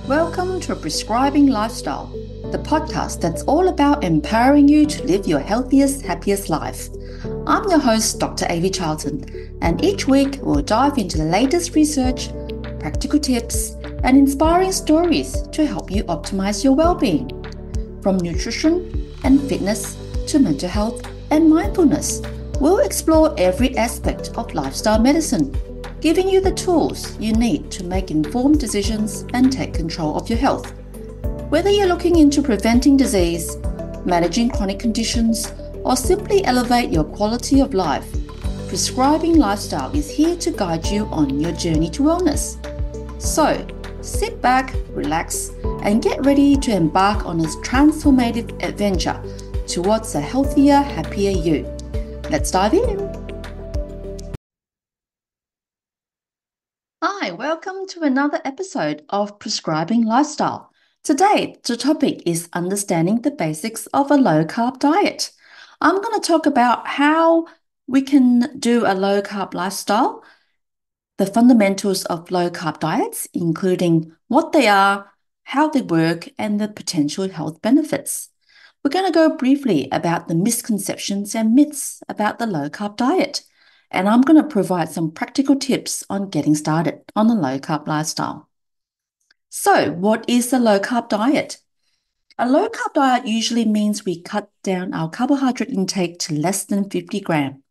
Welcome to Prescribing Lifestyle, the podcast that's all about empowering you to live your healthiest, happiest life. I'm your host, Dr. Avi Charlton, and each week we'll dive into the latest research, practical tips, and inspiring stories to help you optimize your well-being. From nutrition and fitness to mental health and mindfulness, we'll explore every aspect of lifestyle medicine, giving you the tools you need to make informed decisions and take control of your health. Whether you're looking into preventing disease, managing chronic conditions, or simply elevate your quality of life, Prescribing Lifestyle is here to guide you on your journey to wellness. So, sit back, relax, and get ready to embark on this transformative adventure towards a healthier, happier you. Let's dive in. Hi, welcome to another episode of Prescribing Lifestyle. Today, the topic is understanding the basics of a low-carb diet. I'm going to talk about how we can do a low-carb lifestyle, the fundamentals of low-carb diets, including what they are, how they work, and the potential health benefits. We're going to go briefly about the misconceptions and myths about the low-carb diet. And I'm going to provide some practical tips on getting started on a low-carb lifestyle. So, what is a low-carb diet? A low-carb diet usually means we cut down our carbohydrate intake to less than 50 grams.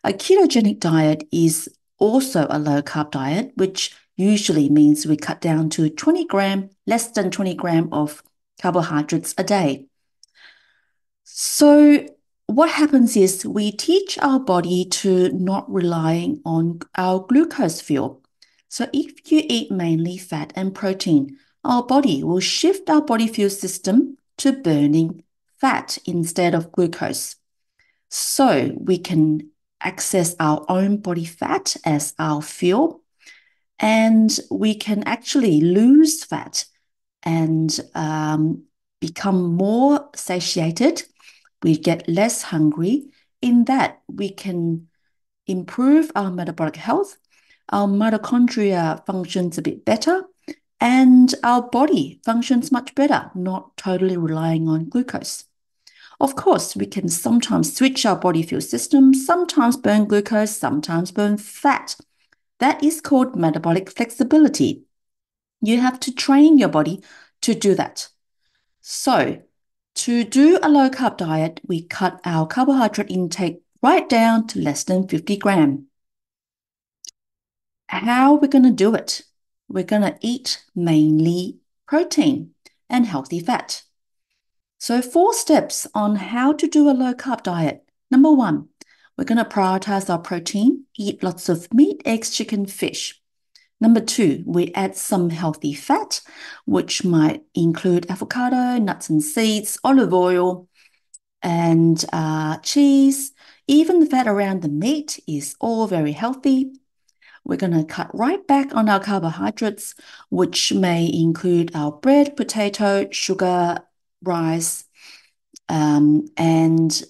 A ketogenic diet is also a low-carb diet, which usually means we cut down to 20 grams, less than 20 grams of carbohydrates a day. So, what happens is we teach our body to not relying on our glucose fuel. So if you eat mainly fat and protein, our body will shift our body fuel system to burning fat instead of glucose. So we can access our own body fat as our fuel, and we can actually lose fat and become more satiated. We get less hungry. In that, we can improve our metabolic health, our mitochondria functions a bit better, and our body functions much better, not totally relying on glucose. Of course, we can sometimes switch our body fuel system, sometimes burn glucose, sometimes burn fat. That is called metabolic flexibility. You have to train your body to do that. So, to do a low-carb diet, we cut our carbohydrate intake right down to less than 50 grams. How are we going to do it? We're going to eat mainly protein and healthy fat. So 4 steps on how to do a low-carb diet. Number 1, we're going to prioritize our protein, eat lots of meat, eggs, chicken, fish. Number 2, we add some healthy fat, which might include avocado, nuts and seeds, olive oil, and cheese. Even the fat around the meat is all very healthy. We're going to cut right back on our carbohydrates, which may include our bread, potato, sugar, rice, and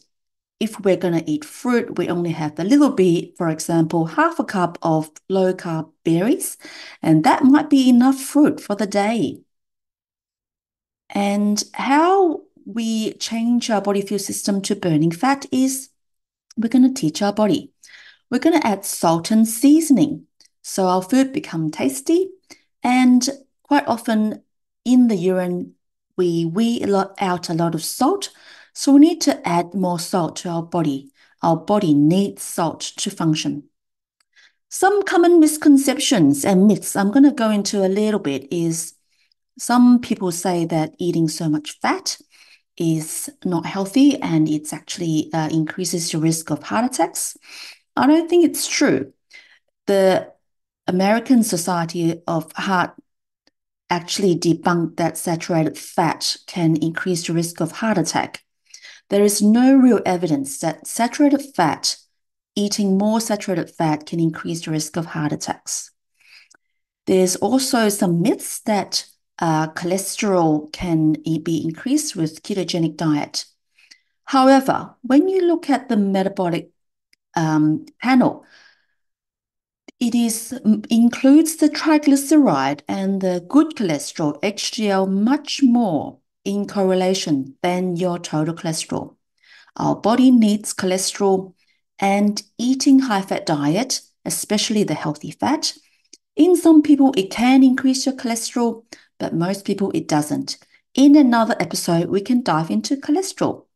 if we're going to eat fruit, we only have a little bit, for example, half a cup of low-carb berries, and that might be enough fruit for the day. And how we change our body fuel system to burning fat is we're going to teach our body. We're going to add salt and seasoning so our food becomes tasty, and quite often in the urine, we wee out a lot of salt. So we need to add more salt to our body. Our body needs salt to function. Some common misconceptions and myths I'm going to go into a little bit is some people say that eating so much fat is not healthy and it's actually increases your risk of heart attacks. I don't think it's true. The American Society of Heart actually debunked that saturated fat can increase the risk of heart attack. There is no real evidence that eating more saturated fat can increase the risk of heart attacks. There's also some myths that cholesterol can be increased with ketogenic diet. However, when you look at the metabolic panel, includes the triglyceride and the good cholesterol, HDL, much more in correlation than your total cholesterol. Our body needs cholesterol, and eating high-fat diet, especially the healthy fat, in some people it can increase your cholesterol, but most people it doesn't. In another episode, we can dive into cholesterol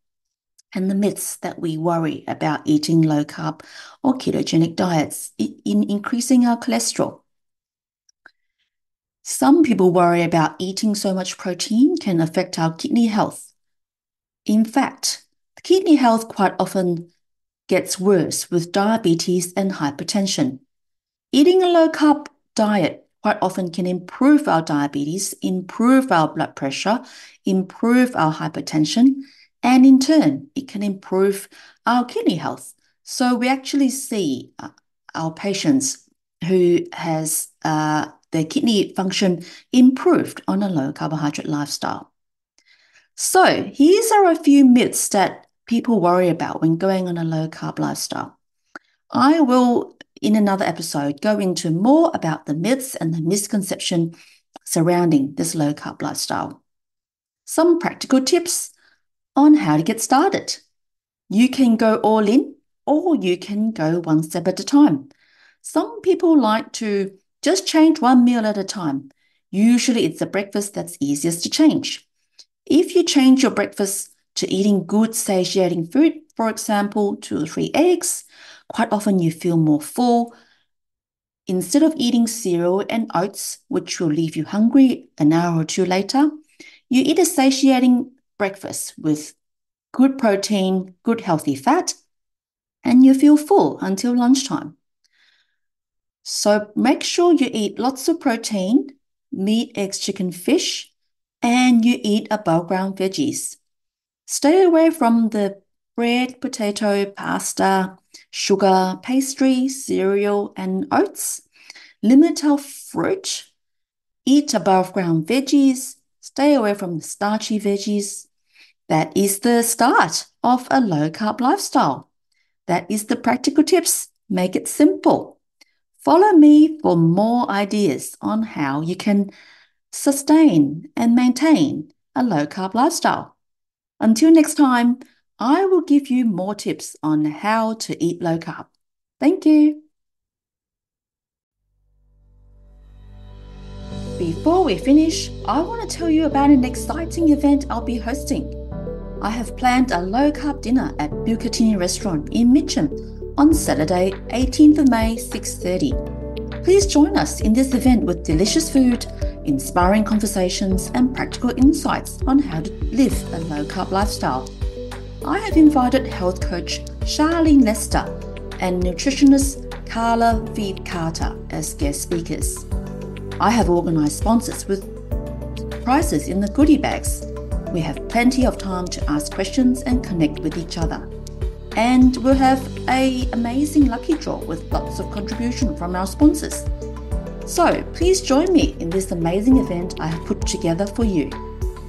and the myths that we worry about eating low-carb or ketogenic diets in increasing our cholesterol. Some people worry about eating so much protein can affect our kidney health. In fact, kidney health quite often gets worse with diabetes and hypertension. Eating a low-carb diet quite often can improve our diabetes, improve our blood pressure, improve our hypertension, and in turn, it can improve our kidney health. So we actually see our patients who has their kidney function improved on a low carbohydrate lifestyle. So here are a few myths that people worry about when going on a low carb lifestyle. I will, in another episode, go into more about the myths and the misconception surrounding this low carb lifestyle. Some practical tips on how to get started. You can go all in, or you can go one step at a time. Some people like to just change one meal at a time. Usually it's the breakfast that's easiest to change. If you change your breakfast to eating good satiating food, for example, 2 or 3 eggs, quite often you feel more full. Instead of eating cereal and oats, which will leave you hungry an hour or two later, you eat a satiating breakfast with good protein, good healthy fat, and you feel full until lunchtime. So make sure you eat lots of protein, meat, eggs, chicken, fish, and you eat above ground veggies. Stay away from the bread, potato, pasta, sugar, pastry, cereal, and oats. Limit our fruit. Eat above ground veggies. Stay away from the starchy veggies. That is the start of a low-carb lifestyle. That is the practical tips. Make it simple. Follow me for more ideas on how you can sustain and maintain a low-carb lifestyle. Until next time, I will give you more tips on how to eat low-carb. Thank you. Before we finish, I want to tell you about an exciting event I'll be hosting. I have planned a low-carb dinner at Bucatini Restaurant in Mitcham on Saturday, 18th of May, 6:30. Please join us in this event with delicious food, inspiring conversations, and practical insights on how to live a low-carb lifestyle. I have invited health coach Charlene Lester and nutritionist Carla Vive Carter as guest speakers. I have organised sponsors with prizes in the goodie bags. We have plenty of time to ask questions and connect with each other. And we'll have an amazing lucky draw with lots of contribution from our sponsors. So please join me in this amazing event I have put together for you.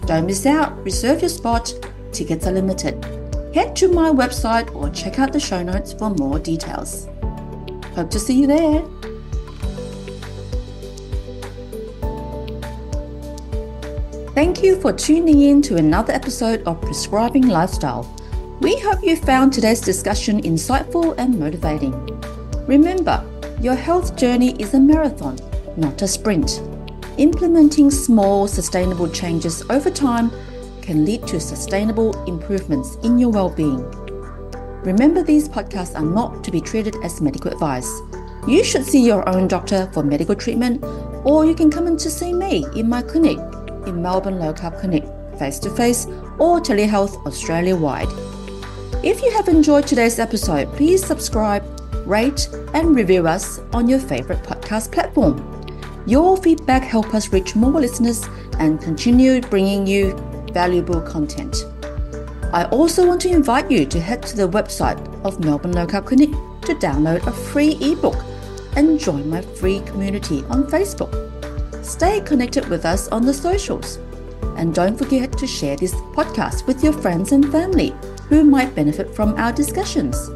Don't miss out, reserve your spot, tickets are limited. Head to my website or check out the show notes for more details. Hope to see you there. Thank you for tuning in to another episode of Prescribing Lifestyle. We hope you found today's discussion insightful and motivating. Remember, your health journey is a marathon, not a sprint. Implementing small, sustainable changes over time can lead to sustainable improvements in your well-being. Remember, these podcasts are not to be treated as medical advice. You should see your own doctor for medical treatment, or you can come in to see me in my clinic in Melbourne Low Carb Clinic, face-to-face or telehealth Australia-wide. If you have enjoyed today's episode, please subscribe, rate and review us on your favourite podcast platform. Your feedback helps us reach more listeners and continue bringing you valuable content. I also want to invite you to head to the website of Melbourne Low Carb Clinic to download a free ebook and join my free community on Facebook. Stay connected with us on the socials. And don't forget to share this podcast with your friends and family who might benefit from our discussions.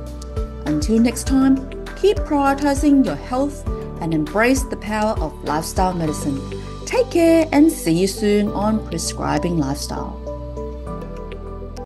Until next time, keep prioritizing your health and embrace the power of lifestyle medicine. Take care and see you soon on Prescribing Lifestyle.